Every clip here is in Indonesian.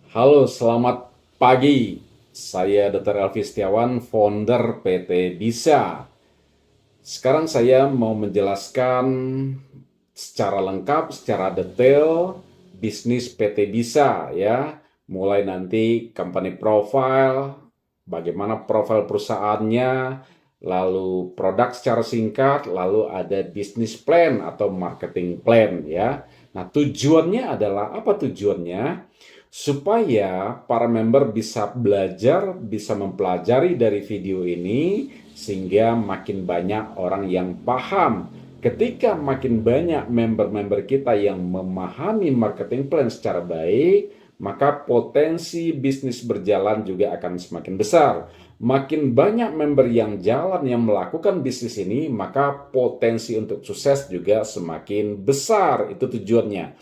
Halo, selamat pagi. Saya Dr. Elvi Setiawan, founder PT Bisa. Sekarang saya mau menjelaskan secara lengkap, secara detail bisnis PT Bisa ya. Mulai nanti company profile, bagaimana profil perusahaannya, lalu produk secara singkat, lalu ada business plan atau marketing plan ya. Nah, tujuannya adalah apa tujuannya? Supaya para member bisa belajar, bisa mempelajari dari video ini, sehingga makin banyak orang yang paham. Ketika makin banyak member-member kita yang memahami marketing plan secara baik, maka potensi bisnis berjalan juga akan semakin besar. Makin banyak member yang jalan yang melakukan bisnis ini, maka potensi untuk sukses juga semakin besar. Itu tujuannya,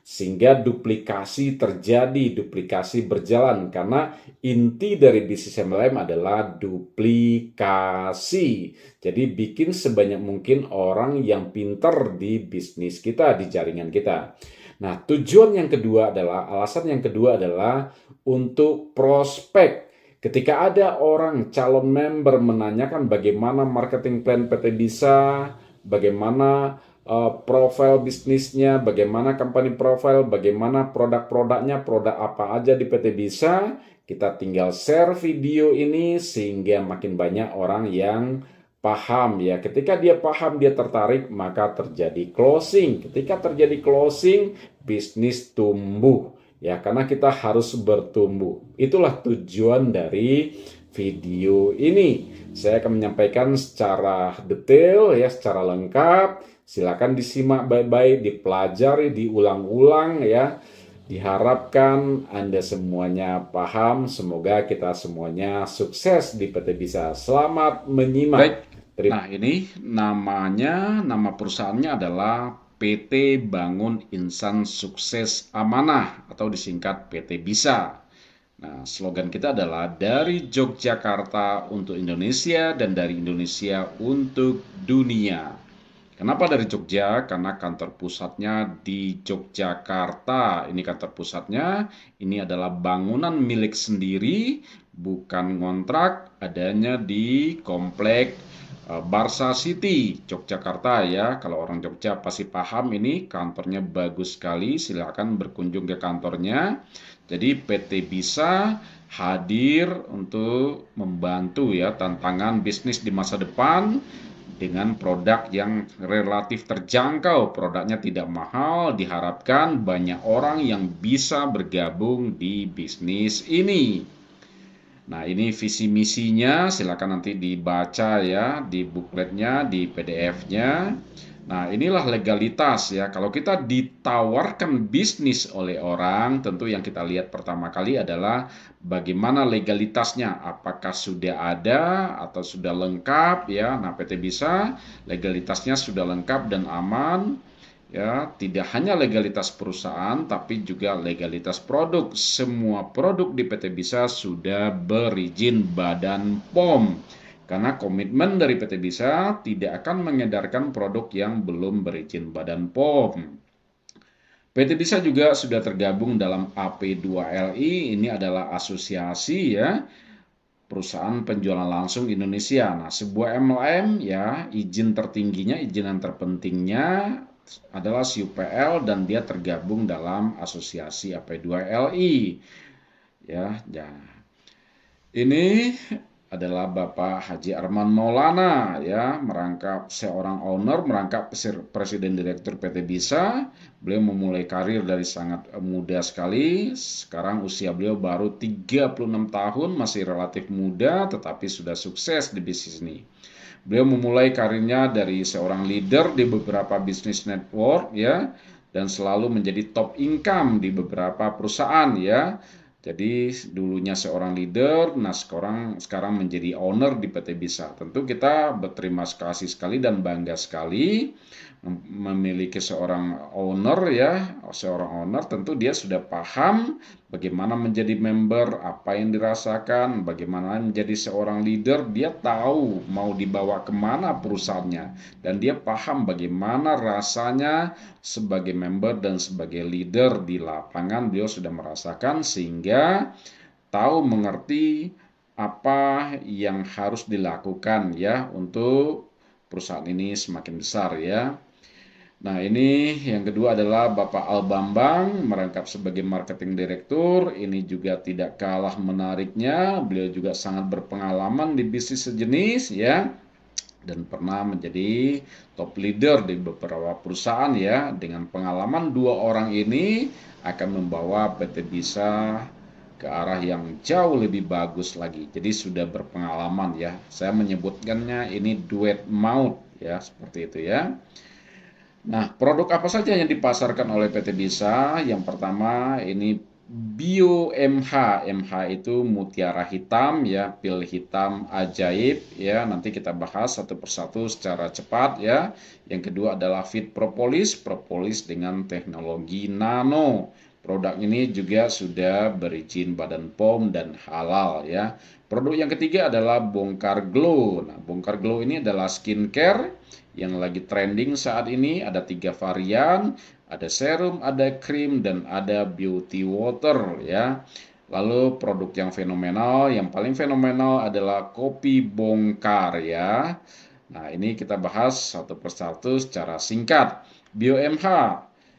sehingga duplikasi terjadi, duplikasi berjalan, karena inti dari bisnis MLM adalah duplikasi. Jadi bikin sebanyak mungkin orang yang pinter di bisnis kita, di jaringan kita. Nah, tujuan yang kedua adalah, alasan yang kedua adalah untuk prospek. Ketika ada orang calon member menanyakan bagaimana marketing plan PT Bisa, bagaimana profil bisnisnya, bagaimana company profile, bagaimana produk-produknya, produk apa aja di PT Bisa, kita tinggal share video ini sehingga makin banyak orang yang paham ya. Ketika dia paham, dia tertarik, maka terjadi closing. Ketika terjadi closing, bisnis tumbuh ya, karena kita harus bertumbuh. Itulah tujuan dari video ini. Saya akan menyampaikan secara detail ya, secara lengkap. Silakan disimak baik-baik, dipelajari, diulang-ulang ya. Diharapkan Anda semuanya paham. Semoga kita semuanya sukses di PT Bisa. Selamat menyimak. Baik, nah ini nama perusahaannya adalah PT Bangun Insan Sukses Amanah atau disingkat PT Bisa. Nah, slogan kita adalah dari Yogyakarta untuk Indonesia dan dari Indonesia untuk dunia. Kenapa dari Jogja? Karena kantor pusatnya di Yogyakarta. Ini kantor pusatnya, ini adalah bangunan milik sendiri, bukan ngontrak, adanya di komplek Barsa City, Yogyakarta ya. Kalau orang Jogja pasti paham ini kantornya bagus sekali. Silakan berkunjung ke kantornya. Jadi PT Bisa hadir untuk membantu ya tantangan bisnis di masa depan dengan produk yang relatif terjangkau. Produknya tidak mahal, diharapkan banyak orang yang bisa bergabung di bisnis ini. Nah, ini visi misinya, silakan nanti dibaca ya di bukletnya, di PDF-nya. Nah, inilah legalitas ya. Kalau kita ditawarkan bisnis oleh orang, tentu yang kita lihat pertama kali adalah bagaimana legalitasnya. Apakah sudah ada atau sudah lengkap ya. Nah, PT Bisa legalitasnya sudah lengkap dan aman. Ya, tidak hanya legalitas perusahaan, tapi juga legalitas produk. Semua produk di PT Bisa sudah berizin Badan POM. Karena komitmen dari PT Bisa tidak akan mengedarkan produk yang belum berizin Badan POM. PT Bisa juga sudah tergabung dalam AP2LI, ini adalah asosiasi ya, perusahaan penjualan langsung Indonesia. Nah, sebuah MLM ya, izin tertingginya, izin yang terpentingnya adalah SUPL dan dia tergabung dalam asosiasi AP2LI. Ya. Ini adalah Bapak Haji Arman Maulana ya, merangkap seorang owner, merangkap presiden direktur PT Bisa. Beliau memulai karir dari sangat muda sekali. Sekarang usia beliau baru 36 tahun, masih relatif muda tetapi sudah sukses di bisnis ini. Beliau memulai karirnya dari seorang leader di beberapa bisnis network ya, dan selalu menjadi top income di beberapa perusahaan ya. Jadi dulunya seorang leader, nah sekarang menjadi owner di PT Bisa. Tentu kita berterima kasih sekali dan bangga sekali memiliki seorang owner ya, seorang owner tentu dia sudah paham bagaimana menjadi member, apa yang dirasakan, bagaimana menjadi seorang leader, dia tahu mau dibawa kemana perusahaannya, dan dia paham bagaimana rasanya sebagai member dan sebagai leader di lapangan, dia sudah merasakan sehingga tahu mengerti apa yang harus dilakukan ya untuk perusahaan ini semakin besar ya. Nah, ini yang kedua adalah Bapak Al Bambang merangkap sebagai marketing direktur. Ini juga tidak kalah menariknya. Beliau juga sangat berpengalaman di bisnis sejenis ya, dan pernah menjadi top leader di beberapa perusahaan ya. Dengan pengalaman dua orang ini akan membawa PT Bisa ke arah yang jauh lebih bagus lagi. Jadi sudah berpengalaman ya. Saya menyebutkannya ini duet maut ya, seperti itu ya. Nah, produk apa saja yang dipasarkan oleh PT Bisa? Yang pertama ini Bio MH. MH itu mutiara hitam ya, pil hitam ajaib ya. Nanti kita bahas satu persatu secara cepat ya. Yang kedua adalah Fit Propolis, propolis dengan teknologi nano. Produk ini juga sudah berizin Badan POM dan halal ya. Produk yang ketiga adalah Bongkar Glow. Nah, Bongkar Glow ini adalah skincare yang lagi trending saat ini. Ada 3 varian, ada serum, ada krim, dan ada beauty water ya. Lalu produk yang fenomenal, yang paling fenomenal adalah kopi bongkar ya. Nah, ini kita bahas satu persatu secara singkat. BioMH.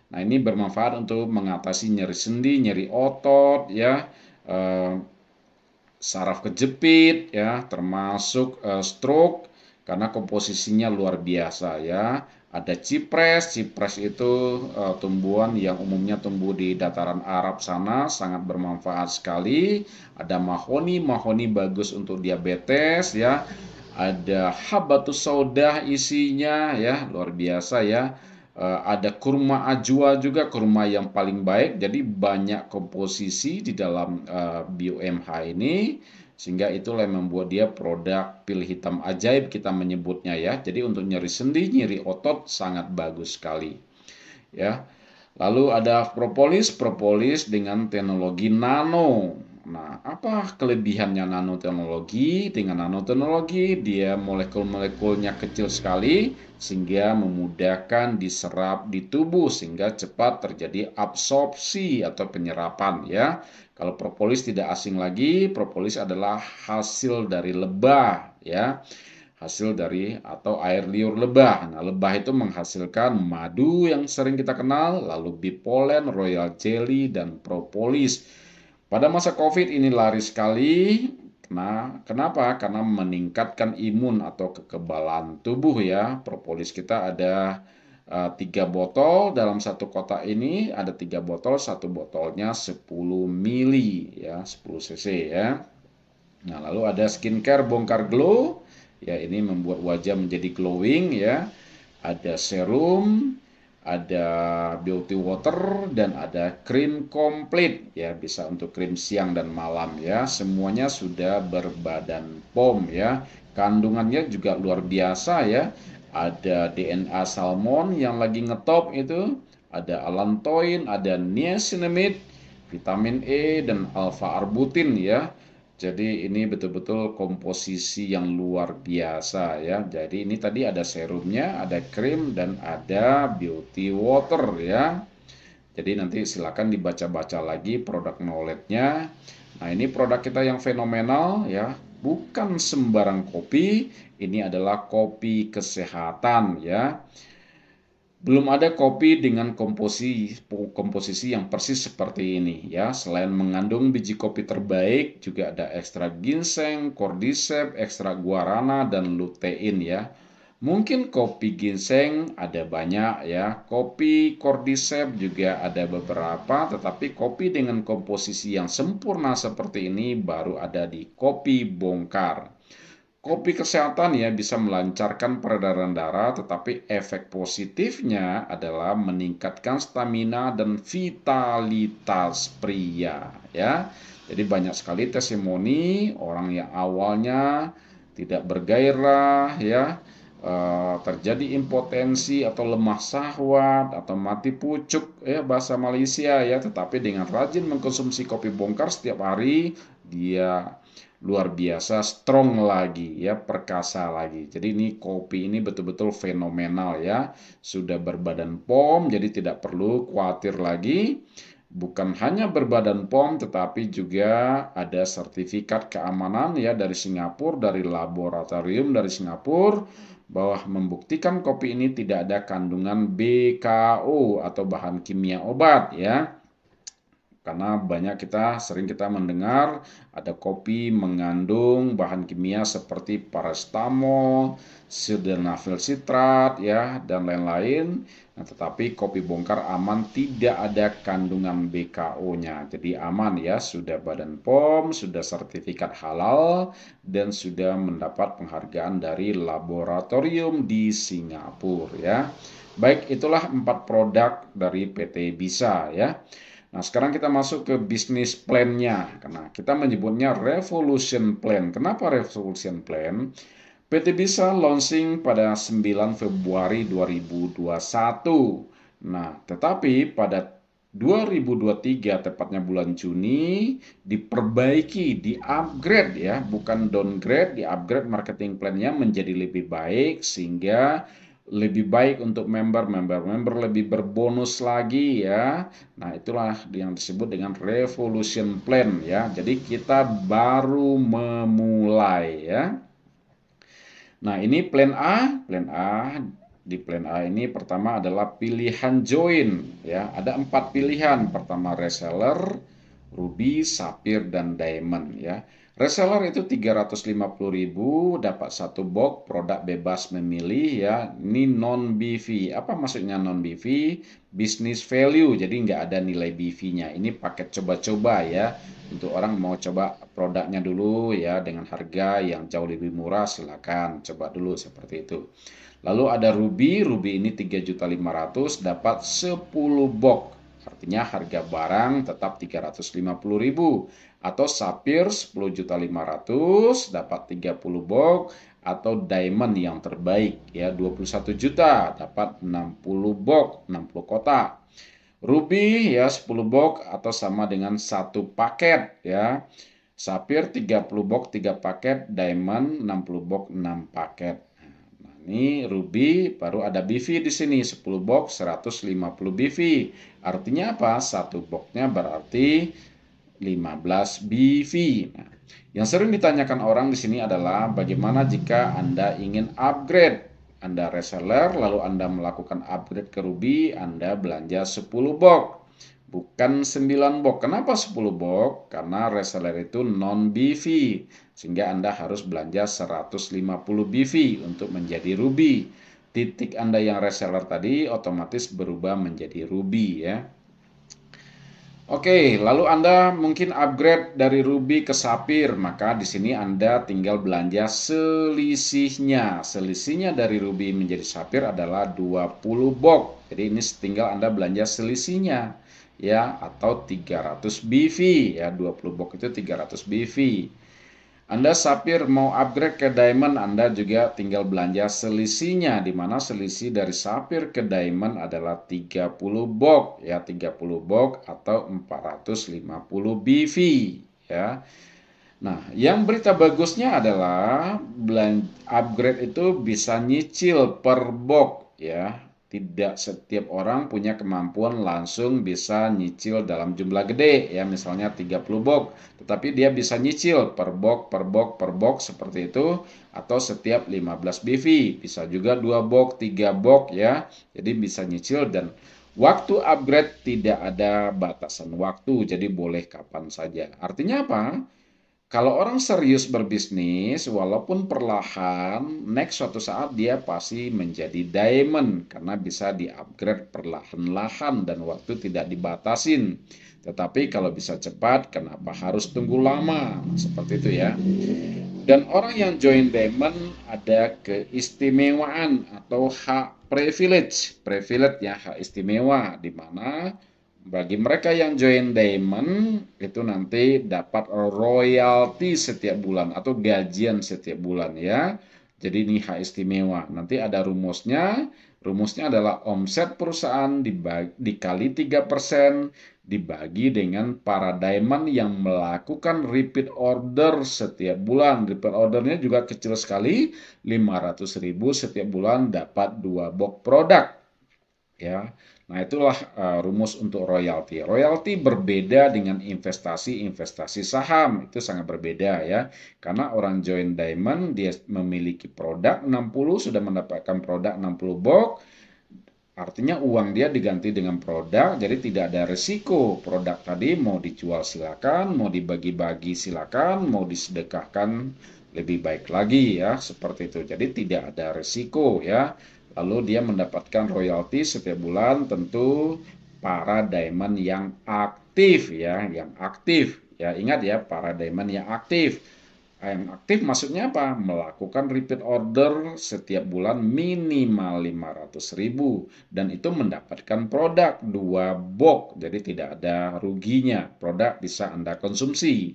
Nah, ini bermanfaat untuk mengatasi nyeri sendi, nyeri otot ya, saraf kejepit ya, termasuk stroke, karena komposisinya luar biasa ya. Ada cipres, cipres itu tumbuhan yang umumnya tumbuh di dataran Arab sana, sangat bermanfaat sekali. Ada mahoni, mahoni bagus untuk diabetes ya. Ada habatus saudah isinya ya, luar biasa ya. Ada kurma ajwa juga, kurma yang paling baik. Jadi banyak komposisi di dalam BioMH ini, sehingga itulah yang membuat dia produk pil hitam ajaib kita menyebutnya ya. Jadi untuk nyeri sendi, nyeri otot sangat bagus sekali ya. Lalu ada propolis, propolis dengan teknologi nano. Nah, apa kelebihannya nanoteknologi? Dengan nanoteknologi, dia molekul-molekulnya kecil sekali, sehingga memudahkan diserap di tubuh, sehingga cepat terjadi absorpsi atau penyerapan ya. Kalau propolis tidak asing lagi, propolis adalah hasil dari lebah ya, hasil dari atau air liur lebah. Nah, lebah itu menghasilkan madu yang sering kita kenal, lalu bipolen, royal jelly, dan propolis. Pada masa COVID ini laris sekali. Nah, kenapa? Karena meningkatkan imun atau kekebalan tubuh ya. Propolis kita ada 3 botol dalam satu kotak ini, ada 3 botol, satu botolnya 10 mili ya, 10 cc ya. Nah, lalu ada skincare Bongkar Glow. Ya, ini membuat wajah menjadi glowing ya. Ada serum, ada beauty water, dan ada krim komplit ya, bisa untuk krim siang dan malam ya. Semuanya sudah berbadan POM ya. Kandungannya juga luar biasa ya. Ada DNA salmon yang lagi ngetop itu, ada allantoin, ada niacinamide, vitamin E, dan alpha arbutin ya. Jadi ini betul-betul komposisi yang luar biasa ya. Jadi ini tadi ada serumnya, ada krim, dan ada beauty water ya. Jadi nanti silakan dibaca-baca lagi produk knowledge-nya. Nah, ini produk kita yang fenomenal ya. Bukan sembarang kopi, ini adalah kopi kesehatan ya. Belum ada kopi dengan komposisi yang persis seperti ini ya. Selain mengandung biji kopi terbaik, juga ada ekstrak ginseng, cordyceps, ekstrak guarana, dan lutein ya. Mungkin kopi ginseng ada banyak ya, kopi cordyceps juga ada beberapa, tetapi kopi dengan komposisi yang sempurna seperti ini baru ada di kopi bongkar. Kopi kesehatan ya, bisa melancarkan peredaran darah, tetapi efek positifnya adalah meningkatkan stamina dan vitalitas pria ya. Jadi banyak sekali testimoni orang yang awalnya tidak bergairah ya, terjadi impotensi atau lemah syahwat atau mati pucuk ya bahasa Malaysia ya, tetapi dengan rajin mengkonsumsi kopi bongkar setiap hari, dia luar biasa strong lagi ya, perkasa lagi. Jadi ini kopi ini betul-betul fenomenal ya, sudah berbadan POM, jadi tidak perlu khawatir lagi. Bukan hanya berbadan POM, tetapi juga ada sertifikat keamanan ya dari Singapura, dari laboratorium dari Singapura, bahwa membuktikan kopi ini tidak ada kandungan BKO atau bahan kimia obat ya. Karena sering kita mendengar ada kopi mengandung bahan kimia seperti paracetamol, sildenafil sitrat ya dan lain-lain. Nah, tetapi kopi bongkar aman, tidak ada kandungan BKO-nya. Jadi aman ya, sudah badan POM, sudah sertifikat halal dan sudah mendapat penghargaan dari laboratorium di Singapura ya. Baik, itulah 4 produk dari PT Bisa ya. Nah, sekarang kita masuk ke bisnis plan-nya. Karena kita menyebutnya Revolution Plan. Kenapa Revolution Plan? PT Bisa launching pada 9 Februari 2021. Nah, tetapi pada 2023, tepatnya bulan Juni, diperbaiki, di-upgrade ya, bukan downgrade, di-upgrade marketing plan-nya menjadi lebih baik, sehingga lebih baik untuk member lebih berbonus lagi ya. Nah, itulah yang disebut dengan Revolution Plan ya. Jadi kita baru memulai ya. Nah, ini plan A. Di plan A ini pertama adalah pilihan join ya. Ada 4 pilihan. Pertama reseller, ruby, sapphire dan diamond ya. Reseller itu 350.000 dapat 1 box produk bebas memilih ya. Ini non BV. Apa maksudnya non BV? Business value. Jadi nggak ada nilai BV-nya. Ini paket coba-coba ya. Untuk orang mau coba produknya dulu ya dengan harga yang jauh lebih murah, silakan coba dulu seperti itu. Lalu ada ruby ini 3.500.000 dapat 10 box. Artinya harga barang tetap 350.000 atau sapphire 10.500.000 dapat 30 box atau diamond yang terbaik ya 21 juta dapat 60 box, 60 kotak. Ruby ya 10 box atau sama dengan 1 paket ya. Sapphire 30 box 3 paket, diamond 60 box 6 paket. Nah, ini ruby, baru ada BV di sini 10 box 150 BV. Artinya apa? Satu boxnya berarti 15 BV. Nah, yang sering ditanyakan orang di sini adalah bagaimana jika Anda ingin upgrade. Anda reseller, lalu Anda melakukan upgrade ke ruby, Anda belanja 10 box. Bukan 9 box. Kenapa 10 box? Karena reseller itu non BV. Sehingga Anda harus belanja 150 BV untuk menjadi ruby. Titik Anda yang reseller tadi otomatis berubah menjadi ruby ya. Oke, lalu Anda mungkin upgrade dari ruby ke sapphire, maka di sini Anda tinggal belanja selisihnya. Selisihnya dari ruby menjadi sapphire adalah 20 box. Jadi ini tinggal Anda belanja selisihnya ya, atau 300 BV ya, 20 box itu 300 BV. Anda sapphire mau upgrade ke diamond, Anda juga tinggal belanja selisihnya, di mana selisih dari sapphire ke diamond adalah 30 box ya, 30 box atau 450 BV ya. Nah, yang berita bagusnya adalah upgrade itu bisa nyicil per box ya. Tidak setiap orang punya kemampuan langsung bisa nyicil dalam jumlah gede ya, misalnya 30 box, tetapi dia bisa nyicil per box seperti itu, atau setiap 15 BV, bisa juga 2 box, 3 box ya. Jadi bisa nyicil dan waktu upgrade tidak ada batasan waktu, jadi boleh kapan saja. Artinya apa? Kalau orang serius berbisnis, walaupun perlahan, next suatu saat dia pasti menjadi diamond karena bisa di-upgrade perlahan-lahan dan waktu tidak dibatasin. Tetapi kalau bisa cepat, kenapa harus tunggu lama? Seperti itu ya. Dan orang yang join diamond ada keistimewaan atau hak privilege. Privilege ya, hak istimewa, di mana bagi mereka yang join diamond itu nanti dapat royalti setiap bulan atau gajian setiap bulan ya. Jadi ini hak istimewa. Nanti ada rumusnya. Rumusnya adalah omset perusahaan dikali 3% dibagi dengan para diamond yang melakukan repeat order setiap bulan. Repeat ordernya juga kecil sekali, 500.000 setiap bulan dapat 2 box produk. Ya. Nah, itulah rumus untuk royalti. Royalti berbeda dengan investasi saham. Itu sangat berbeda ya. Karena orang join diamond dia memiliki produk 60, sudah mendapatkan produk 60 box. Artinya uang dia diganti dengan produk, jadi tidak ada resiko. Produk tadi mau dijual silakan, mau dibagi-bagi silakan, mau disedekahkan lebih baik lagi ya, seperti itu. Jadi tidak ada resiko ya. Lalu dia mendapatkan royalti setiap bulan, tentu para diamond yang aktif ya, yang aktif. Ya, ingat ya, para diamond yang aktif. Yang aktif maksudnya apa? Melakukan repeat order setiap bulan minimal 500.000 dan itu mendapatkan produk 2 box. Jadi tidak ada ruginya. Produk bisa Anda konsumsi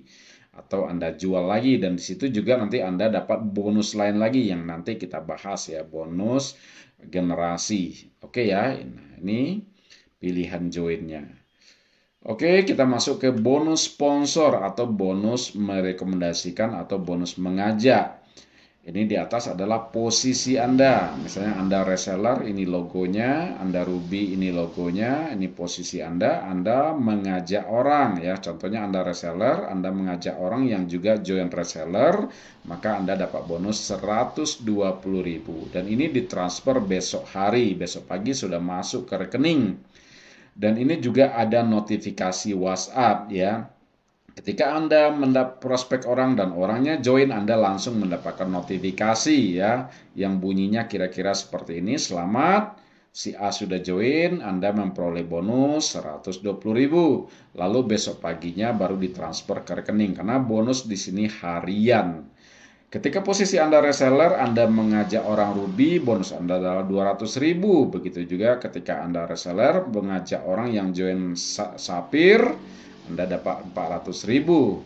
atau Anda jual lagi dan di situ juga nanti Anda dapat bonus lain lagi yang nanti kita bahas ya, bonus generasi. Oke ya. Nah, ini pilihan joinnya. Oke, kita masuk ke bonus sponsor atau bonus merekomendasikan atau bonus mengajak. Ini di atas adalah posisi Anda. Misalnya Anda reseller, ini logonya, Anda Ruby, ini logonya, ini posisi Anda mengajak orang ya. Contohnya Anda reseller, Anda mengajak orang yang juga join reseller, maka Anda dapat bonus 120.000 dan ini ditransfer besok hari, besok pagi sudah masuk ke rekening. Dan ini juga ada notifikasi WhatsApp ya. Ketika Anda prospek orang dan orangnya join, Anda langsung mendapatkan notifikasi ya, yang bunyinya kira-kira seperti ini. Selamat, si A sudah join, Anda memperoleh bonus 120.000. Lalu besok paginya baru ditransfer ke rekening, karena bonus di sini harian. Ketika posisi Anda reseller, Anda mengajak orang Ruby, bonus Anda adalah 200.000. Begitu juga ketika Anda reseller, mengajak orang yang join Sapir, Anda dapat 400.000.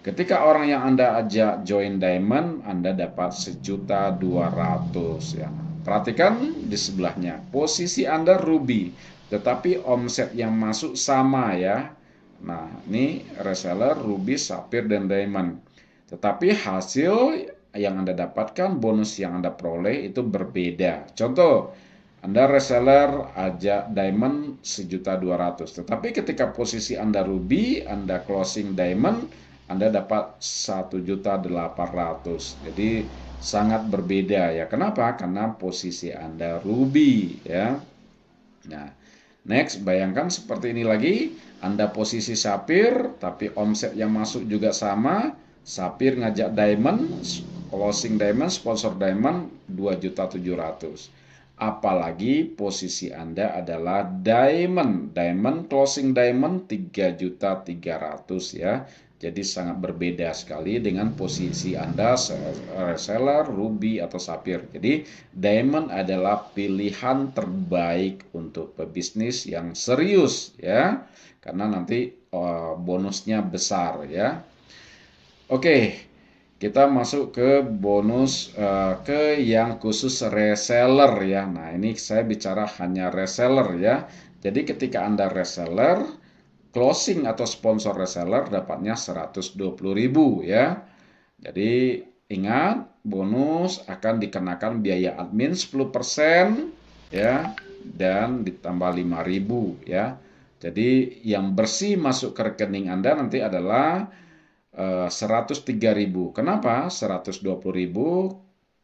Ketika orang yang Anda ajak join Diamond, Anda dapat 1.200.000 ya. Perhatikan di sebelahnya, posisi Anda Ruby, tetapi omset yang masuk sama ya. Nah, ini reseller Ruby, Sapir, dan Diamond. Tetapi hasil yang Anda dapatkan, bonus yang Anda peroleh itu berbeda. Contoh, Anda reseller ajak diamond 1.200.000. Tetapi ketika posisi Anda Ruby, Anda closing diamond, Anda dapat 1.800.000. Jadi sangat berbeda ya. Kenapa? Karena posisi Anda Ruby ya. Nah, next, bayangkan seperti ini lagi. Anda posisi Sapir, tapi omset yang masuk juga sama. Sapir ngajak diamond, closing diamond, sponsor diamond 2.700.000. Apalagi posisi Anda adalah diamond. Diamond closing diamond 3.300.000 ya. Jadi sangat berbeda sekali dengan posisi Anda reseller, Ruby atau Sapir. Jadi diamond adalah pilihan terbaik untuk pebisnis yang serius ya. Karena nanti bonusnya besar ya. Oke, kita masuk ke bonus ke yang khusus reseller ya. Nah, ini saya bicara hanya reseller ya. Jadi ketika Anda reseller, closing atau sponsor reseller dapatnya 120.000 ya. Jadi ingat, bonus akan dikenakan biaya admin 10% ya dan ditambah 5.000 ya. Jadi yang bersih masuk ke rekening Anda nanti adalah 103.000. Kenapa? 120.000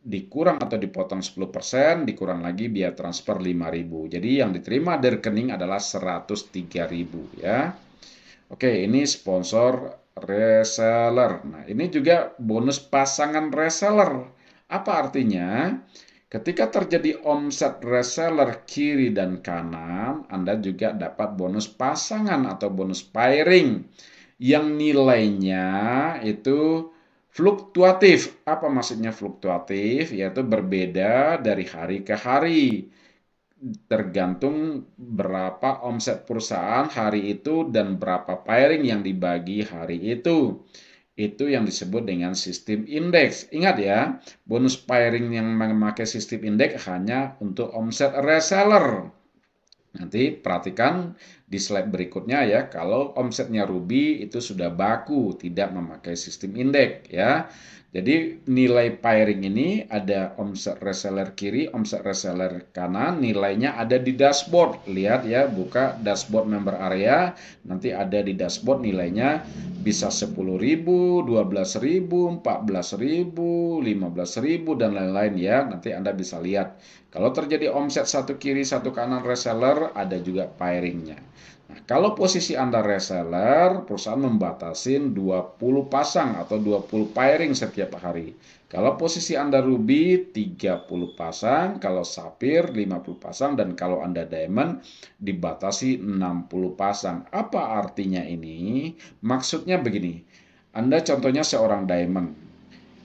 dikurang atau dipotong 10%, dikurang lagi biaya transfer 5.000. Jadi yang diterima dari rekening adalah 103.000 ya. Oke, ini sponsor reseller. Nah, ini juga bonus pasangan reseller. Apa artinya? Ketika terjadi omset reseller kiri dan kanan, Anda juga dapat bonus pasangan atau bonus pairing yang nilainya itu fluktuatif. Apa maksudnya fluktuatif? Yaitu berbeda dari hari ke hari. Tergantung berapa omset perusahaan hari itu dan berapa pairing yang dibagi hari itu. Itu yang disebut dengan sistem indeks. Ingat ya, bonus pairing yang memakai sistem indeks hanya untuk omset reseller. Nanti perhatikan di slide berikutnya ya, kalau omsetnya Ruby itu sudah baku, tidak memakai sistem indeks ya. Jadi nilai pairing ini ada omset reseller kiri, omset reseller kanan, nilainya ada di dashboard. Lihat ya, buka dashboard member area, nanti ada di dashboard nilainya bisa 10.000, 12.000, 14.000, 15.000 dan lain-lain ya. Nanti Anda bisa lihat. Kalau terjadi omset satu kiri, satu kanan reseller, ada juga pairingnya. Nah, kalau posisi Anda reseller, perusahaan membatasin 20 pasang atau 20 pairing setiap hari. Kalau posisi Anda Ruby, 30 pasang, kalau Sapphire 50 pasang, dan kalau Anda Diamond, dibatasi 60 pasang. Apa artinya ini? Maksudnya begini, Anda contohnya seorang Diamond.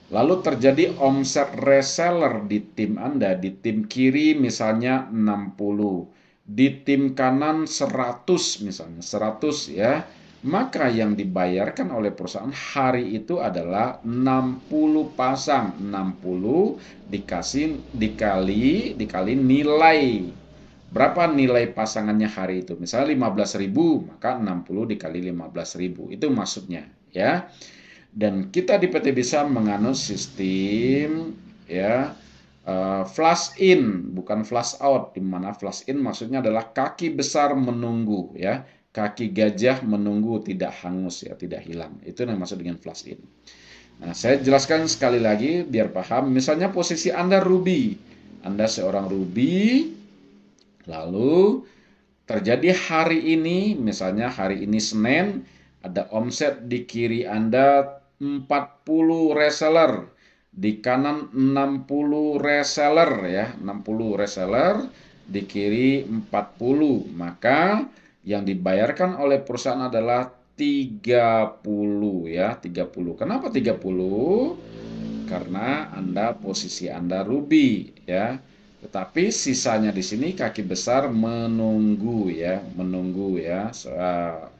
Lalu terjadi omset reseller di tim Anda, di tim kiri misalnya 60, di tim kanan 100 misalnya, 100 ya. Maka yang dibayarkan oleh perusahaan hari itu adalah 60 pasang, 60 dikali nilai. Berapa nilai pasangannya hari itu? Misalnya 15.000, maka 60 dikali 15.000. Itu maksudnya ya. Dan kita di PT Bisa menganut sistem ya flush in, bukan flush out. Di mana flush in maksudnya adalah kaki besar menunggu ya, kaki gajah menunggu, tidak hangus ya, tidak hilang. Itu yang maksud dengan flush in. Nah, saya jelaskan sekali lagi biar paham. Misalnya posisi Anda Ruby, Anda seorang Ruby, lalu terjadi hari ini, misalnya hari ini Senin, ada omset di kiri Anda 40 reseller, di kanan 60 reseller ya, 60 reseller, di kiri 40. Maka yang dibayarkan oleh perusahaan adalah 30 ya, 30. Kenapa 30? Karena posisi Anda Ruby ya. Tetapi sisanya di sini kaki besar menunggu ya,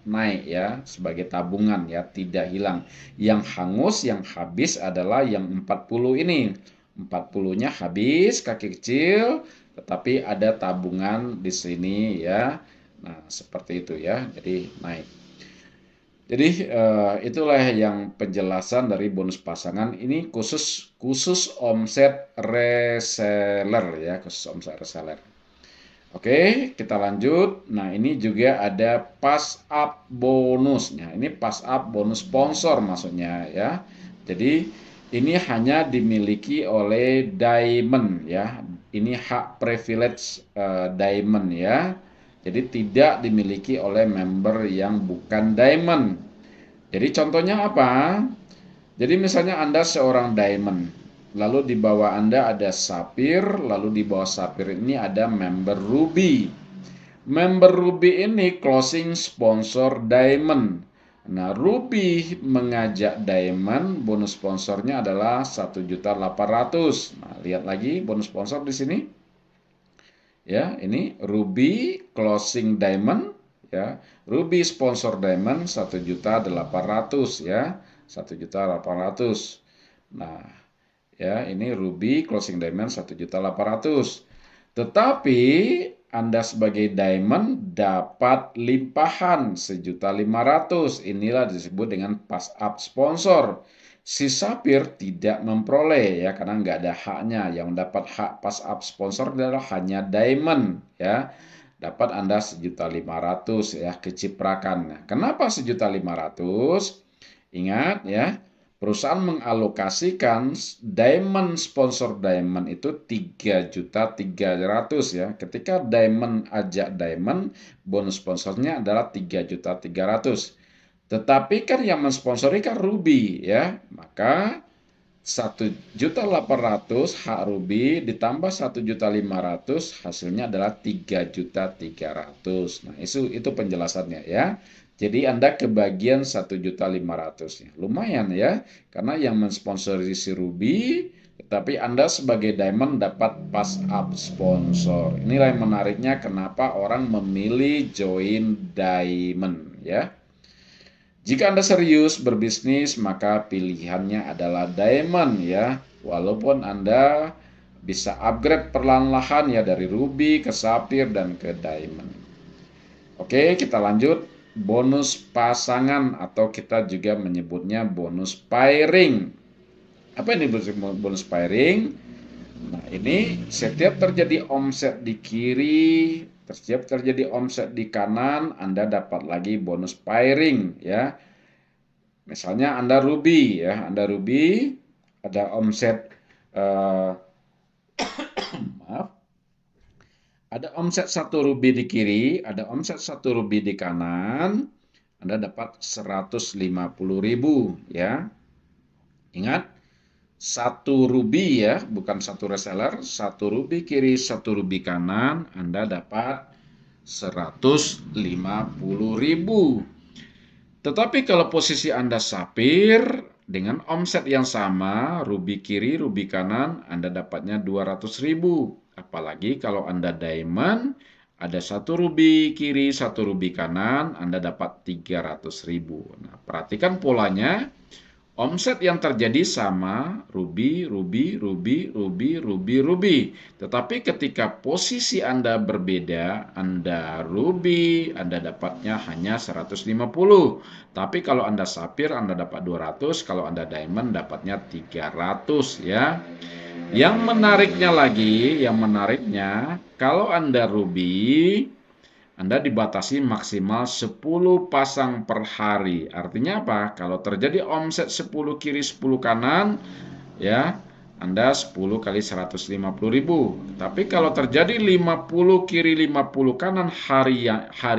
naik ya sebagai tabungan ya, tidak hilang. Yang hangus, yang habis adalah yang 40 ini. 40-nya habis kaki kecil, tetapi ada tabungan di sini ya. Nah, seperti itu ya. Jadi naik. Jadi itulah yang penjelasan dari bonus pasangan ini khusus omset reseller ya, khusus omset reseller. Oke, kita lanjut. Nah, ini juga ada pass up bonus. Nah, ini pass up bonus sponsor maksudnya ya. Jadi ini hanya dimiliki oleh Diamond ya. Ini hak privilege Diamond ya. Jadi tidak dimiliki oleh member yang bukan Diamond. Jadi contohnya apa? Jadi misalnya Anda seorang Diamond, lalu di bawah Anda ada Sapphire, lalu di bawah Sapphire ini ada member Ruby. Member Ruby ini closing sponsor Diamond. Nah, Ruby mengajak Diamond, bonus sponsornya adalah 1.800.000. Nah, lihat lagi bonus sponsor di sini. Ya, ini Ruby closing Diamond ya. Ruby sponsor Diamond 1.800.000 ya. 1.800.000. Nah, ya ini Ruby closing Diamond 1.800.000. Tetapi Anda sebagai Diamond dapat limpahan 1.500.000. Inilah disebut dengan pass up sponsor. Si Sapphire tidak memperoleh ya, karena nggak ada haknya. Yang dapat hak pass up sponsor adalah hanya Diamond ya. Dapat Anda 1.500.000 ya, keciprakan. Nah, kenapa 1.500.000? Ingat ya, perusahaan mengalokasikan Diamond sponsor Diamond itu 3.300.000 ya. Ketika Diamond ajak Diamond, bonus sponsornya adalah 3.300.000. Tetapi kan yang mensponsori kan Ruby ya, maka 1.800.000 hak Ruby ditambah 1.500.000 hasilnya adalah 3.300.000. Nah, itu penjelasannya ya. Jadi Anda kebagian 1.500.000. Lumayan ya, karena yang mensponsori si Ruby, tetapi Anda sebagai Diamond dapat pass up sponsor. Inilah yang menariknya kenapa orang memilih join Diamond ya. Jika Anda serius berbisnis, maka pilihannya adalah diamond ya. Walaupun Anda bisa upgrade perlahan-lahan ya dari ruby ke sapphire dan ke diamond. Oke, kita lanjut. Bonus pasangan atau kita juga menyebutnya bonus pairing. Apa ini bonus pairing? Nah, ini setiap terjadi omset di kiri, setiap terjadi omset di kanan, Anda dapat lagi bonus pairing ya. Misalnya Anda ruby ya, Anda ruby ada omset maaf, ada omset 1 ruby di kiri, ada omset 1 ruby di kanan, Anda dapat 150.000 ya. Ingat, 1 ruby ya, bukan 1 reseller, 1 ruby kiri, 1 ruby kanan, Anda dapat 150.000. Tetapi kalau posisi Anda sapphire dengan omset yang sama, ruby kiri, ruby kanan, Anda dapatnya 200.000. Apalagi kalau Anda diamond, ada 1 ruby kiri, 1 ruby kanan, Anda dapat 300.000. Nah, perhatikan polanya. Omset yang terjadi sama ruby, ruby, ruby, ruby, ruby, ruby. Tetapi ketika posisi Anda berbeda, Anda ruby, Anda dapatnya hanya 150. Tapi kalau Anda sapphire, Anda dapat 200. Kalau Anda diamond, dapatnya 300 ya. Yang menariknya, kalau Anda ruby, Anda dibatasi maksimal 10 pasang per hari. Artinya apa? Kalau terjadi omset 10 kiri 10 kanan, ya, Anda 10 kali 150.000. Tapi kalau terjadi 50 kiri 50 kanan hari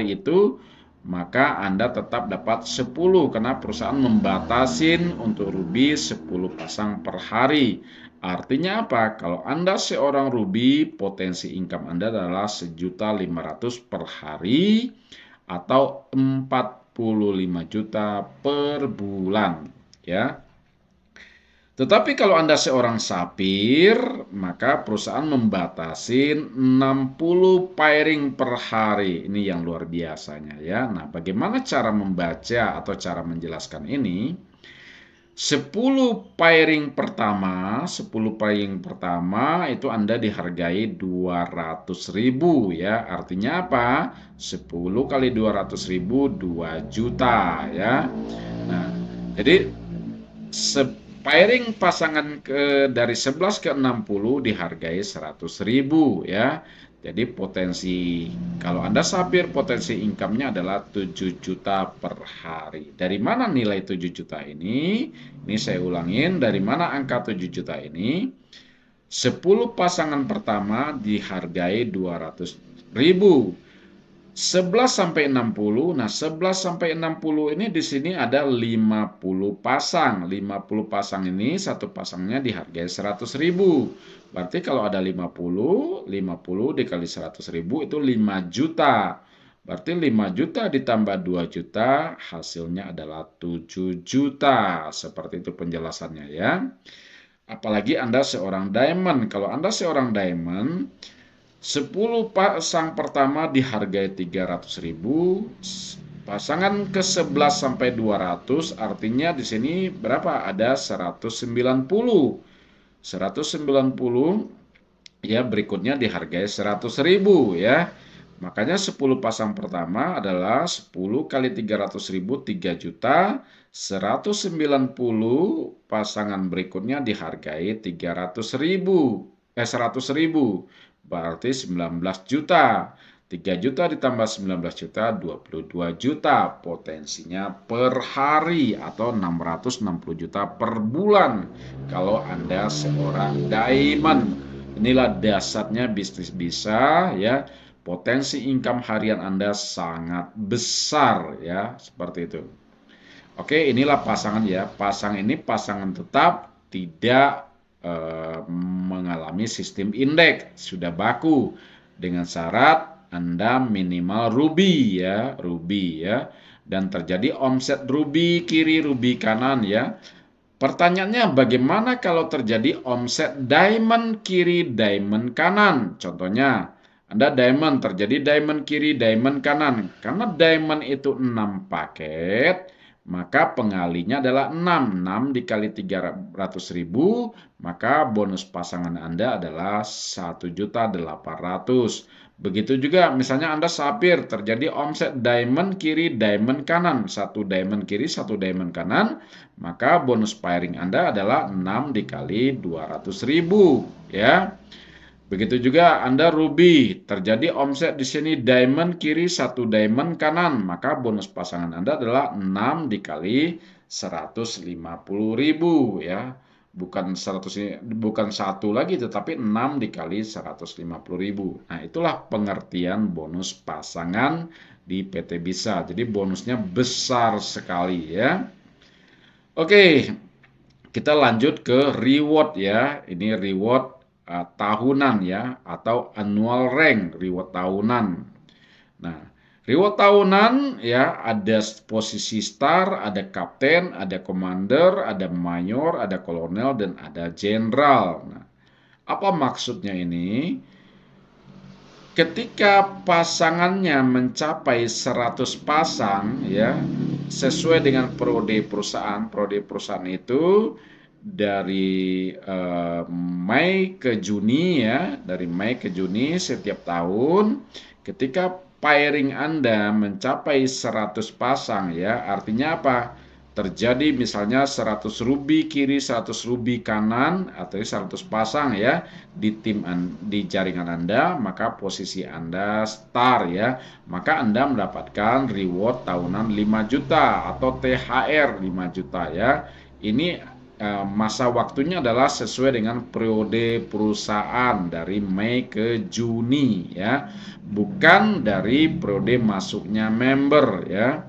itu, maka Anda tetap dapat 10 karena perusahaan membatasin untuk ruby 10 pasang per hari. Artinya apa? Kalau Anda seorang ruby, potensi income Anda adalah 1.500.000 per hari atau 45 juta per bulan, ya. Tetapi kalau Anda seorang sapphire, maka perusahaan membatasi 60 pairing per hari. Ini yang luar biasanya ya. Nah, bagaimana cara membaca atau cara menjelaskan ini? 10 pairing pertama itu Anda dihargai 200.000 ya. Artinya apa? 10 kali 200.000 2 juta ya. Nah, jadi pairing pasangan dari 11 ke 60 dihargai 100.000 ya. Jadi potensi, kalau Anda sapphire, potensi income-nya adalah 7 juta per hari. Dari mana nilai 7 juta ini? Ini saya ulangin, dari mana angka 7 juta ini? 10 pasangan pertama dihargai 200.000. 11 sampai 60. Nah, 11 sampai 60 ini di sini ada 50 pasang. 50 pasang ini satu pasangnya dihargai 100.000. Berarti kalau ada 50 dikali 100.000 itu 5 juta. Berarti 5 juta ditambah 2 juta hasilnya adalah 7 juta. Seperti itu penjelasannya ya. Apalagi Anda seorang diamond. Kalau Anda seorang diamond, 10 pasang pertama dihargai 300.000, pasangan ke-11 sampai 200 artinya di sini berapa? Ada 190. 190 ya, berikutnya dihargai 100.000 ya. Makanya 10 pasang pertama adalah 10 kali 300.000 3 juta, 190 pasangan berikutnya dihargai 100.000. Berarti 19 juta. 3 juta ditambah 19 juta, 22 juta potensinya per hari atau 660 juta per bulan kalau Anda seorang diamond. Inilah dasarnya bisnis bisa ya. Potensi income harian Anda sangat besar ya, seperti itu. Oke, inilah pasangan ya. Pasangan tetap, tidak mengalami sistem indeks, sudah baku dengan syarat Anda minimal ruby ya, dan terjadi omset ruby kiri ruby kanan ya. Pertanyaannya, bagaimana kalau terjadi omset diamond kiri diamond kanan? Contohnya Anda diamond, terjadi diamond kiri diamond kanan. Karena diamond itu 6 paket, maka pengalinya adalah 6. 6 dikali 300.000, maka bonus pasangan Anda adalah 1.800.000. Begitu juga misalnya Anda sapir, terjadi omset diamond kiri, diamond kanan. Satu diamond kiri, satu diamond kanan, maka bonus pairing Anda adalah 6 dikali 200.000, ya. Begitu juga Anda ruby, terjadi omset di sini diamond kiri, satu diamond kanan, maka bonus pasangan Anda adalah 6 dikali 150.000, ya. Bukan 100, bukan satu lagi, tetapi 6 dikali 150.000. Nah, itulah pengertian bonus pasangan di PT Bisa. Jadi bonusnya besar sekali, ya. Oke, kita lanjut ke reward, ya. Ini reward tahunan, ya, atau annual rank, reward tahunan. Nah, reward tahunan, ya, ada posisi star, ada kapten, ada commander, ada mayor, ada kolonel, dan ada jenderal. Nah, apa maksudnya ini? Ketika pasangannya mencapai 100 pasang, ya, sesuai dengan periode perusahaan. Periode perusahaan itu dari Mei ke Juni, ya, dari Mei ke Juni setiap tahun. Ketika pairing Anda mencapai 100 pasang, ya, artinya apa? Terjadi misalnya 100 ruby kiri, 100 ruby kanan, atau 100 pasang, ya, di di jaringan Anda, maka posisi Anda star, ya. Maka Anda mendapatkan reward tahunan 5 juta atau THR 5 juta, ya. Ini masa waktunya adalah sesuai dengan periode perusahaan dari Mei ke Juni, ya. Bukan dari periode masuknya member, ya.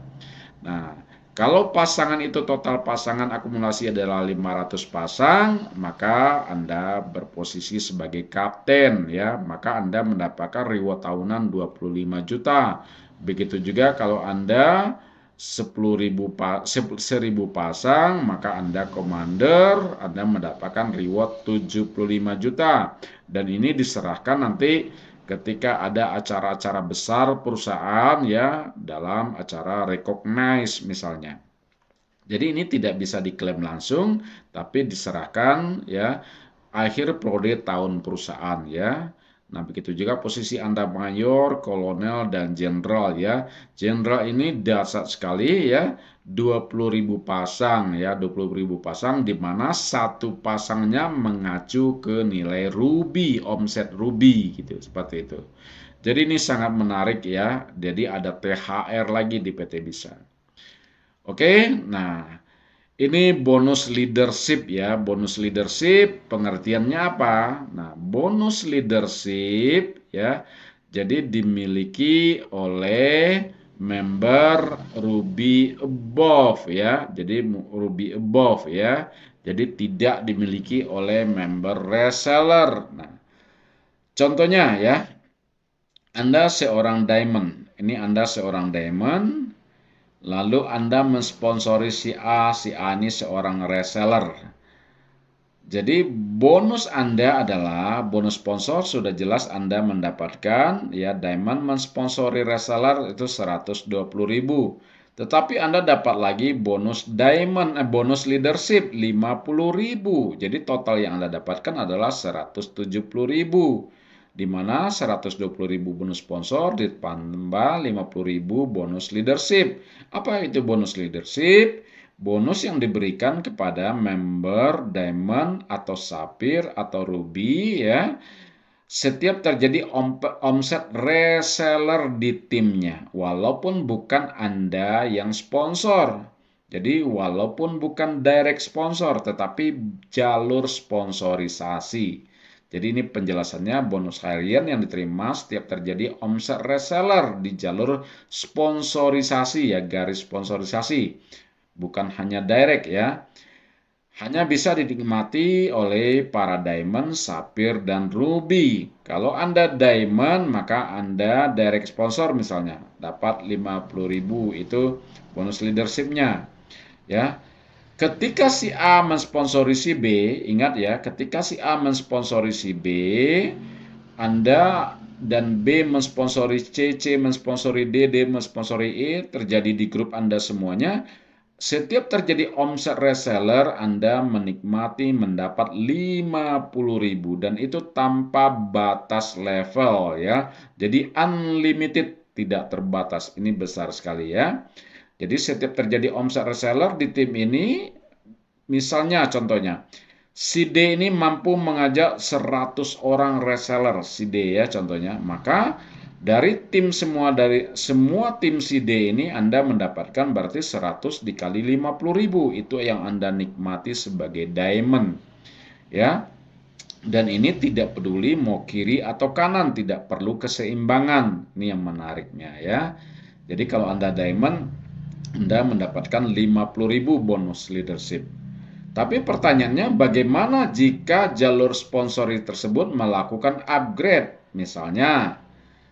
Nah, kalau pasangan itu total pasangan akumulasi adalah 500 pasang, maka Anda berposisi sebagai kapten, ya. Maka Anda mendapatkan reward tahunan 25 juta. Begitu juga kalau Anda 10.000 pasang, maka Anda commander, Anda mendapatkan reward 75 juta. Dan ini diserahkan nanti ketika ada acara-acara besar perusahaan, ya, dalam acara recognize misalnya. Jadi ini tidak bisa diklaim langsung, tapi diserahkan, ya, akhir periode tahun perusahaan, ya. Nah, begitu juga posisi Anda mayor, kolonel, dan jenderal, ya. Jenderal ini dahsyat sekali, ya. 20.000 pasang, ya, 20.000 pasang, di mana satu pasangnya mengacu ke nilai ruby, omset ruby, gitu, seperti itu. Jadi ini sangat menarik, ya. Jadi ada THR lagi di PT Bisa. Oke, nah, ini bonus leadership, ya. Bonus leadership pengertiannya apa? Nah, bonus leadership, ya, jadi dimiliki oleh member Ruby above, ya. Jadi Ruby above, ya. Jadi tidak dimiliki oleh member reseller. Nah, contohnya, ya, Anda seorang diamond. Ini Anda seorang diamond. Lalu Anda mensponsori si A ini seorang reseller. Jadi bonus Anda adalah bonus sponsor, sudah jelas Anda mendapatkan, ya, diamond mensponsori reseller itu 120.000. Tetapi Anda dapat lagi bonus diamond, bonus leadership 50.000. Jadi total yang Anda dapatkan adalah 170.000. Di mana 120.000 bonus sponsor ditambah 50.000 bonus leadership. Apa itu bonus leadership? Bonus yang diberikan kepada member diamond atau sapphire atau ruby, ya, setiap terjadi omset reseller di timnya, walaupun bukan Anda yang sponsor. Jadi walaupun bukan direct sponsor, tetapi jalur sponsorisasi. Jadi ini penjelasannya, bonus harian yang diterima setiap terjadi omset reseller di jalur sponsorisasi, ya, garis sponsorisasi. Bukan hanya direct, ya. Hanya bisa dinikmati oleh para diamond, sapphire, dan ruby. Kalau Anda diamond, maka Anda direct sponsor misalnya, dapat 50.000, itu bonus leadership-nya, ya. Ketika si A mensponsori si B, ingat, ya, ketika si A mensponsori si B, Anda dan B mensponsori C, C mensponsori D, D mensponsori E, terjadi di grup Anda semuanya. Setiap terjadi omset reseller, Anda menikmati mendapat 50.000 dan itu tanpa batas level ya. Jadi unlimited, tidak terbatas. Ini besar sekali ya. Jadi setiap terjadi omset reseller di tim ini, misalnya contohnya, si D ini mampu mengajak 100 orang reseller, si D ya contohnya, maka dari semua tim si D ini Anda mendapatkan berarti 100 dikali 50.000, itu yang Anda nikmati sebagai diamond ya. Dan ini tidak peduli mau kiri atau kanan, tidak perlu keseimbangan. Ini yang menariknya ya. Jadi kalau Anda diamond, Anda mendapatkan 50.000 bonus leadership. Tapi pertanyaannya, bagaimana jika jalur sponsori tersebut melakukan upgrade? Misalnya,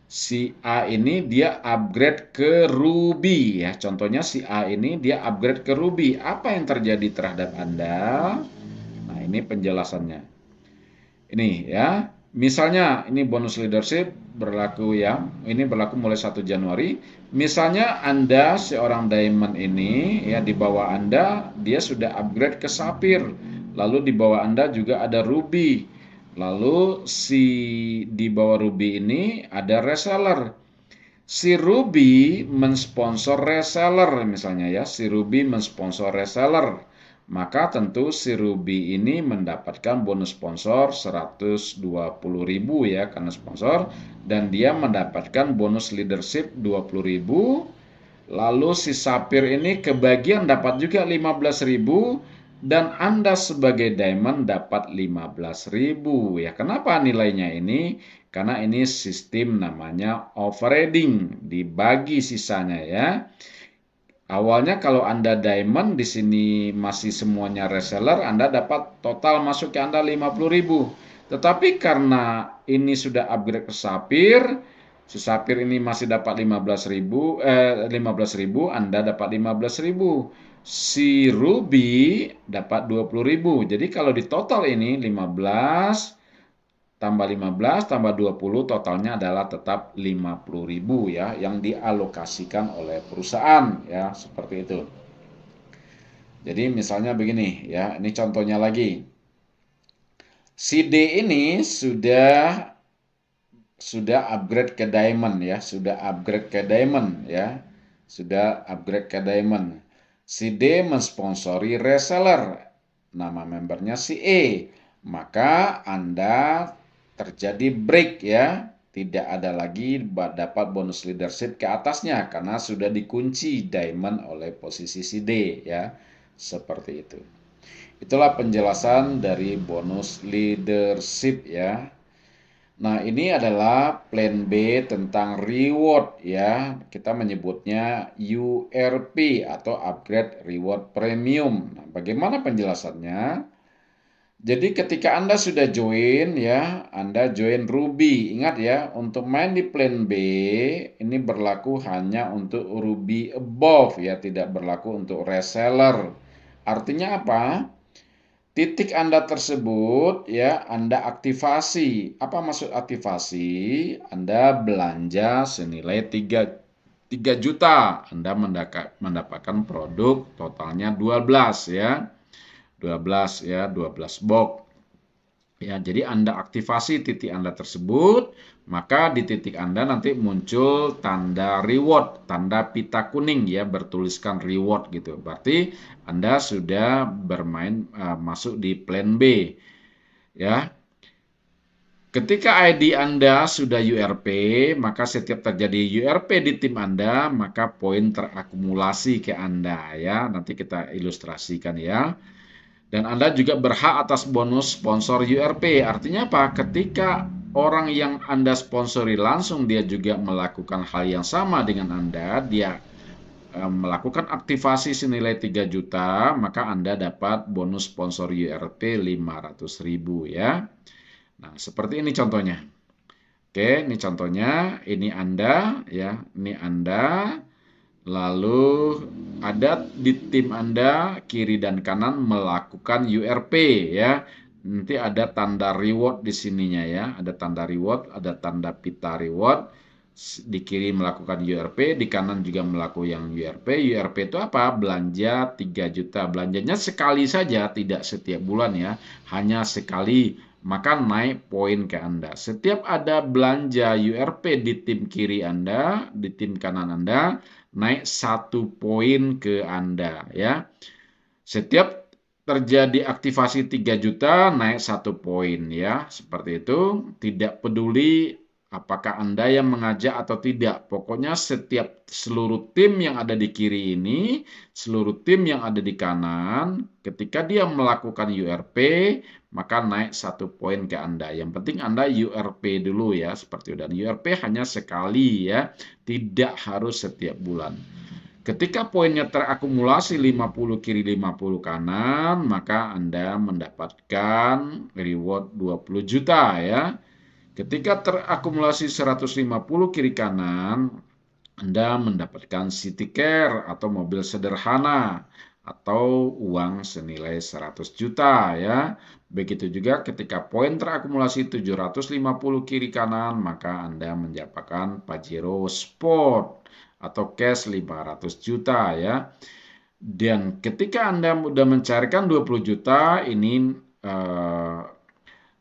si A ini dia upgrade ke Ruby ya. Contohnya si A ini dia upgrade ke Ruby. Apa yang terjadi terhadap Anda? Nah, ini penjelasannya. Ini ya. Misalnya ini bonus leadership berlaku ya. Ini berlaku mulai 1 Januari. Misalnya Anda seorang diamond ini ya, di bawah Anda dia sudah upgrade ke sapphire. Lalu di bawah Anda juga ada ruby. Lalu di bawah ruby ini ada reseller. Si Ruby mensponsor reseller misalnya ya, si Ruby mensponsor reseller. Maka tentu si Ruby ini mendapatkan bonus sponsor 120.000 ya karena sponsor, dan dia mendapatkan bonus leadership 20.000. Lalu si Sapphire ini kebagian dapat juga 15.000 dan Anda sebagai diamond dapat 15.000 ya. Kenapa nilainya ini? Karena ini sistem namanya overriding, dibagi sisanya ya. Awalnya kalau Anda diamond, di sini masih semuanya reseller, Anda dapat total masuk ke Anda 50.000. Tetapi karena ini sudah upgrade ke sapphire, si sapphire ini masih dapat 15.000, Anda dapat 15.000. Si ruby dapat 20.000. Jadi kalau di total ini 15 tambah 15 tambah 20 totalnya adalah tetap 50.000 ya yang dialokasikan oleh perusahaan ya, seperti itu. Jadi misalnya begini ya, ini contohnya lagi. Si D ini sudah upgrade ke diamond ya, sudah upgrade ke diamond ya. Sudah upgrade ke diamond. Si D mensponsori reseller. Nama membernya si E. Maka Anda terjadi break ya, tidak ada lagi dapat bonus leadership ke atasnya karena sudah dikunci diamond oleh posisi si D ya, seperti itu. Itulah penjelasan dari bonus leadership ya. Nah, ini adalah plan B tentang reward ya. Kita menyebutnya URP atau upgrade reward premium. Nah, bagaimana penjelasannya? Jadi ketika Anda sudah join ya, Anda join Ruby. Ingat ya, untuk main di plan B ini berlaku hanya untuk Ruby above ya, tidak berlaku untuk reseller. Artinya apa? Titik Anda tersebut ya, Anda aktivasi. Apa maksud aktivasi? Anda belanja senilai 3 juta. Anda mendapatkan produk totalnya 12 ya. 12 ya, 12 box. Ya, jadi Anda aktivasi titik Anda tersebut, maka di titik Anda nanti muncul tanda reward, tanda pita kuning ya, bertuliskan reward gitu. Berarti Anda sudah bermain masuk di plan B. Ya. Ketika ID Anda sudah URP, maka setiap terjadi URP di tim Anda, maka poin terakumulasi ke Anda ya. Nanti kita ilustrasikan ya. Dan Anda juga berhak atas bonus sponsor URP. Artinya apa? Ketika orang yang Anda sponsori langsung dia juga melakukan hal yang sama dengan Anda, dia melakukan aktivasi senilai 3 juta, maka Anda dapat bonus sponsor URP 500.000 ya. Nah, seperti ini contohnya. Oke, ini contohnya, ini Anda ya, ini Anda. Lalu ada di tim Anda kiri dan kanan melakukan URP ya. Nanti ada tanda reward di sininya ya. Ada tanda reward, ada tanda pita reward. di kiri melakukan URP, di kanan juga melakukan URP. URP itu apa? Belanja 3 juta. Belanjanya sekali saja, tidak setiap bulan ya. Hanya sekali, maka naik poin ke Anda. Setiap ada belanja URP di tim kiri Anda, di tim kanan Anda, naik 1 poin ke Anda ya. Setiap terjadi aktivasi 3 juta, naik 1 poin ya. Seperti itu, tidak peduli apakah Anda yang mengajak atau tidak. Pokoknya seluruh tim yang ada di kiri ini, seluruh tim yang ada di kanan, ketika dia melakukan URP, maka naik 1 poin ke Anda. Yang penting Anda URP dulu ya, seperti itu. Dan URP hanya sekali ya, tidak harus setiap bulan. Ketika poinnya terakumulasi 50 kiri 50 kanan, maka Anda mendapatkan reward 20 juta ya. Ketika terakumulasi 150 kiri kanan, Anda mendapatkan city car atau mobil sederhana atau uang senilai 100 juta ya. Begitu juga ketika poin terakumulasi 750 kiri kanan, maka Anda mendapatkan Pajero Sport atau cash 500 juta ya. Dan ketika Anda sudah mencarikan 20 juta, ini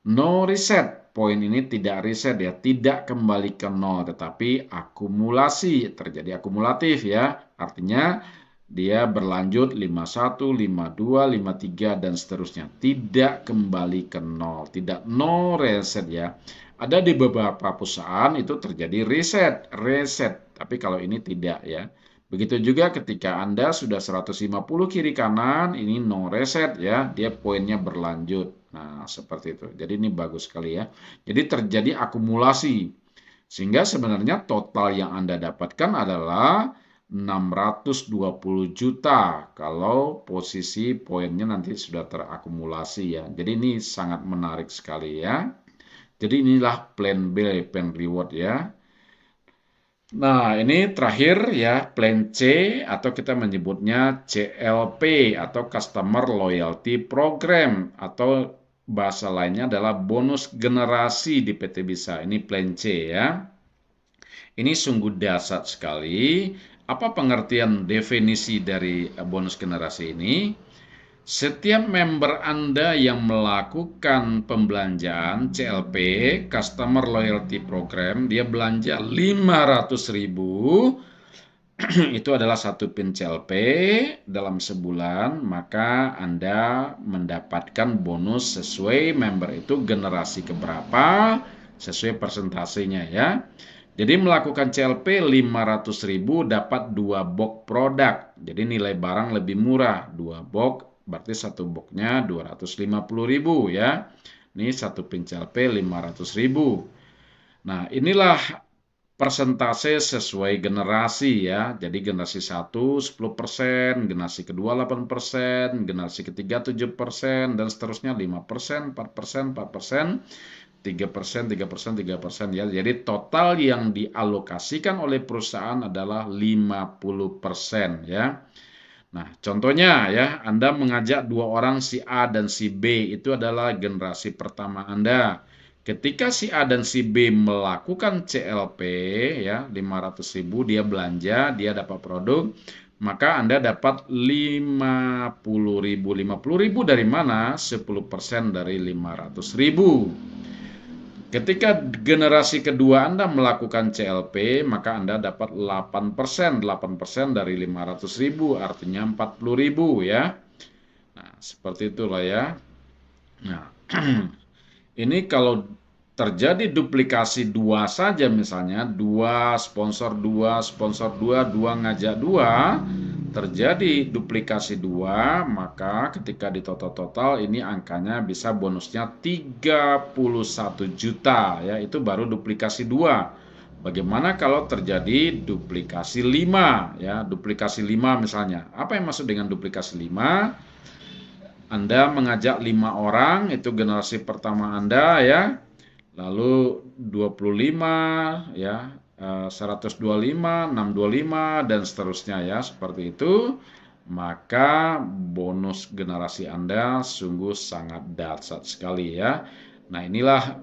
no reset. Poin ini tidak reset ya, tidak kembali ke nol, tetapi akumulasi, terjadi akumulatif ya. Artinya dia berlanjut 51, 52, 53 dan seterusnya. Tidak kembali ke nol, tidak no reset ya. Ada di beberapa perusahaan itu terjadi reset, tapi kalau ini tidak ya. Begitu juga ketika Anda sudah 150 kiri kanan, ini no reset ya, dia poinnya berlanjut. Nah, seperti itu. Jadi ini bagus sekali ya. Jadi terjadi akumulasi. Sehingga sebenarnya total yang Anda dapatkan adalah 620 juta kalau posisi poinnya nanti sudah terakumulasi ya. Jadi ini sangat menarik sekali ya. Jadi inilah plan B, plan reward ya. Nah, ini terakhir ya, plan C atau kita menyebutnya CLP atau Customer Loyalty Program atau bahasa lainnya adalah bonus generasi di PT Bisa. Ini plan C ya. Ini sungguh dahsyat sekali. Apa pengertian definisi dari bonus generasi ini? Setiap member Anda yang melakukan pembelanjaan CLP, Customer Loyalty Program, dia belanja 500.000, itu adalah 1 pin CLP dalam sebulan, maka Anda mendapatkan bonus sesuai member itu generasi keberapa, sesuai persentasenya ya. Jadi melakukan CLP 500.000 dapat 2 box produk. Jadi nilai barang lebih murah, 2 box berarti 1 boxnya 250.000 ya. Ini 1 pin CLP 500.000. Nah, inilah persentase sesuai generasi ya. Jadi generasi 1 10%, generasi kedua 8%, generasi ketiga 7%, dan seterusnya 5%, 4%, 4%, 3%, 3%, 3% ya. Jadi total yang dialokasikan oleh perusahaan adalah 50% ya. Nah, contohnya ya, Anda mengajak 2 orang si A dan si B, itu adalah generasi pertama Anda. Ketika si A dan si B melakukan CLP ya, 500.000 dia belanja, dia dapat produk, maka Anda dapat 50.000. 50.000 dari mana? 10% dari 500.000. Ketika generasi kedua Anda melakukan CLP, maka Anda dapat 8%. 8% dari 500.000, artinya 40.000 ya. Nah, seperti itulah ya. Nah, ini kalau terjadi duplikasi 2 saja misalnya, 2 sponsor 2, sponsor 2, 2 ngajak 2, terjadi duplikasi 2, maka ketika di total ini angkanya bisa bonusnya 31 juta ya, itu baru duplikasi 2. Bagaimana kalau terjadi duplikasi 5 ya, duplikasi 5 misalnya. Apa yang maksud dengan duplikasi 5? Anda mengajak 5 orang, itu generasi pertama Anda ya. Lalu 25 ya, 125, 625 dan seterusnya ya, seperti itu. Maka bonus generasi Anda sungguh sangat dahsyat sekali ya. Nah, inilah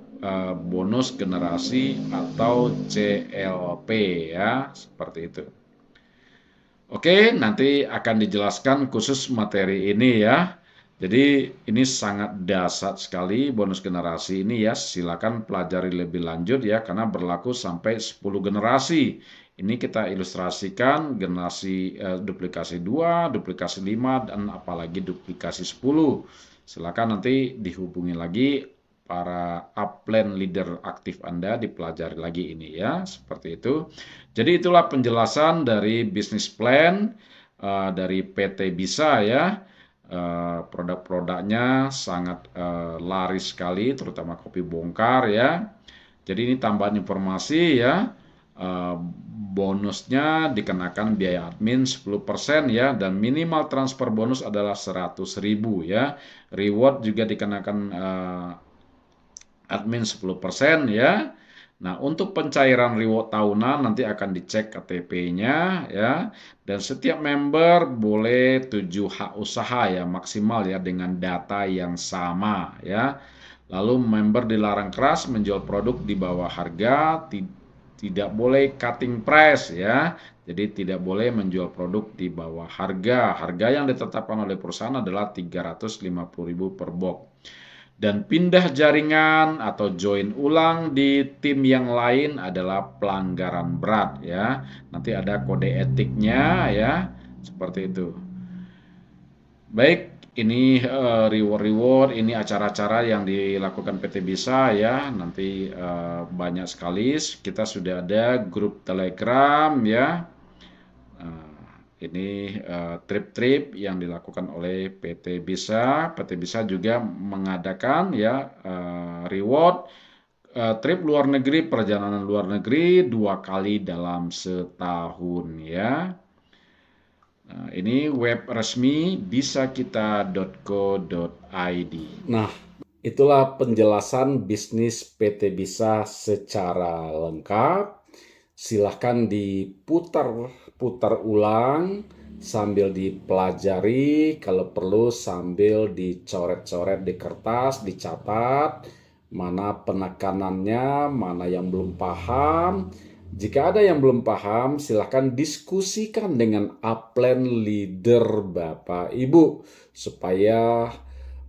bonus generasi atau CLP ya, seperti itu. Oke, nanti akan dijelaskan khusus materi ini ya. Jadi ini sangat dasar sekali bonus generasi ini ya. Silakan pelajari lebih lanjut ya karena berlaku sampai 10 generasi. Ini kita ilustrasikan generasi duplikasi 2, duplikasi 5 dan apalagi duplikasi 10. Silakan nanti dihubungi lagi para upline leader aktif Anda, dipelajari lagi ini ya, seperti itu. Jadi itulah penjelasan dari bisnis plan dari PT Bisa ya. Produk-produknya sangat laris sekali, terutama kopi bongkar ya. Jadi ini tambahan informasi ya. Bonusnya dikenakan biaya admin 10% ya, dan minimal transfer bonus adalah 100.000 ya. Reward juga dikenakan admin 10% ya. Nah, untuk pencairan reward tahunan nanti akan dicek KTP-nya ya. Dan setiap member boleh 7 hak usaha ya maksimal ya dengan data yang sama ya. Lalu member dilarang keras menjual produk di bawah harga, tidak boleh cutting price ya. Jadi tidak boleh menjual produk di bawah harga. Harga yang ditetapkan oleh perusahaan adalah 350.000 per box. Dan pindah jaringan atau join ulang di tim yang lain adalah pelanggaran berat ya. Nanti ada kode etiknya ya, seperti itu. Baik, ini reward-reward, ini acara-acara yang dilakukan PT Bisa ya. Nanti banyak sekali. Kita sudah ada grup Telegram ya. Ini trip-trip yang dilakukan oleh PT Bisa. PT Bisa juga mengadakan ya reward trip luar negeri, perjalanan luar negeri 2 kali dalam setahun ya. Nah, ini web resmi bisakita.co.id. Nah, itulah penjelasan bisnis PT Bisa secara lengkap. Silahkan diputar ulang sambil dipelajari, kalau perlu sambil dicoret-coret di kertas, dicatat mana penekanannya, mana yang belum paham. Jika ada yang belum paham, silahkan diskusikan dengan upline leader Bapak Ibu supaya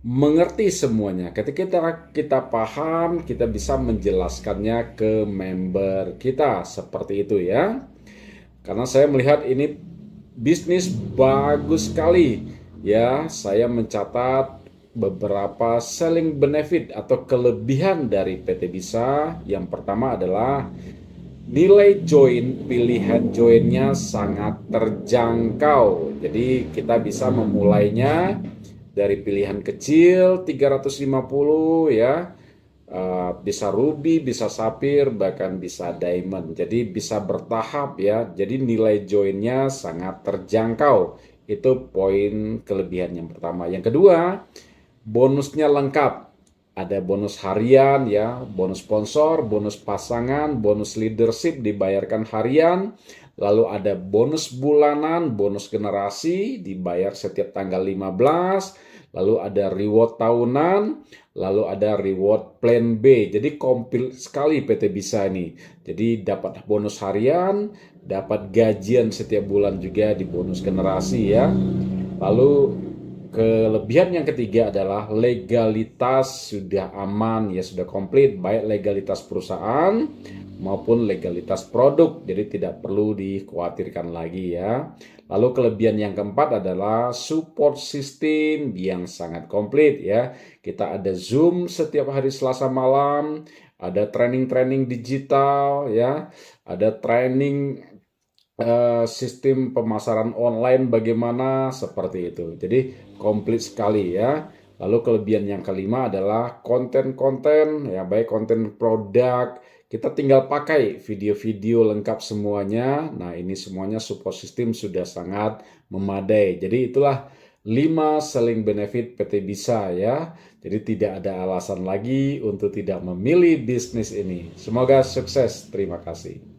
mengerti semuanya. Ketika kita paham, kita bisa menjelaskannya ke member kita, seperti itu ya. Karena saya melihat ini bisnis bagus sekali ya. Saya mencatat beberapa selling benefit atau kelebihan dari PT Bisa. Yang pertama adalah nilai join, pilihan joinnya sangat terjangkau. Jadi kita bisa memulainya dari pilihan kecil 350 ya, bisa ruby, bisa sapphire, bahkan bisa diamond. Jadi bisa bertahap ya. Jadi nilai joinnya sangat terjangkau. Itu poin kelebihan yang pertama. Yang kedua, bonusnya lengkap. Ada bonus harian ya, bonus sponsor, bonus pasangan, bonus leadership dibayarkan harian. Lalu ada bonus bulanan, bonus generasi dibayar setiap tanggal 15. Lalu ada reward tahunan, lalu ada reward plan B. Jadi komplit sekali PT Bisa ini. Jadi dapat bonus harian, dapat gajian setiap bulan juga di bonus generasi ya. Lalu kelebihan yang ketiga adalah legalitas sudah aman ya, sudah komplit, baik legalitas perusahaan maupun legalitas produk, jadi tidak perlu dikhawatirkan lagi ya. Lalu kelebihan yang keempat adalah support system yang sangat komplit ya. Kita ada Zoom setiap hari Selasa malam, ada training-training digital ya, ada training sistem pemasaran online bagaimana, seperti itu. Jadi komplit sekali ya. Lalu kelebihan yang kelima adalah konten-konten ya, baik konten produk. Kita tinggal pakai video-video lengkap semuanya. Nah, ini semuanya support system sudah sangat memadai. Jadi itulah 5 selling benefit PT Bisa ya. Jadi tidak ada alasan lagi untuk tidak memilih bisnis ini. Semoga sukses. Terima kasih.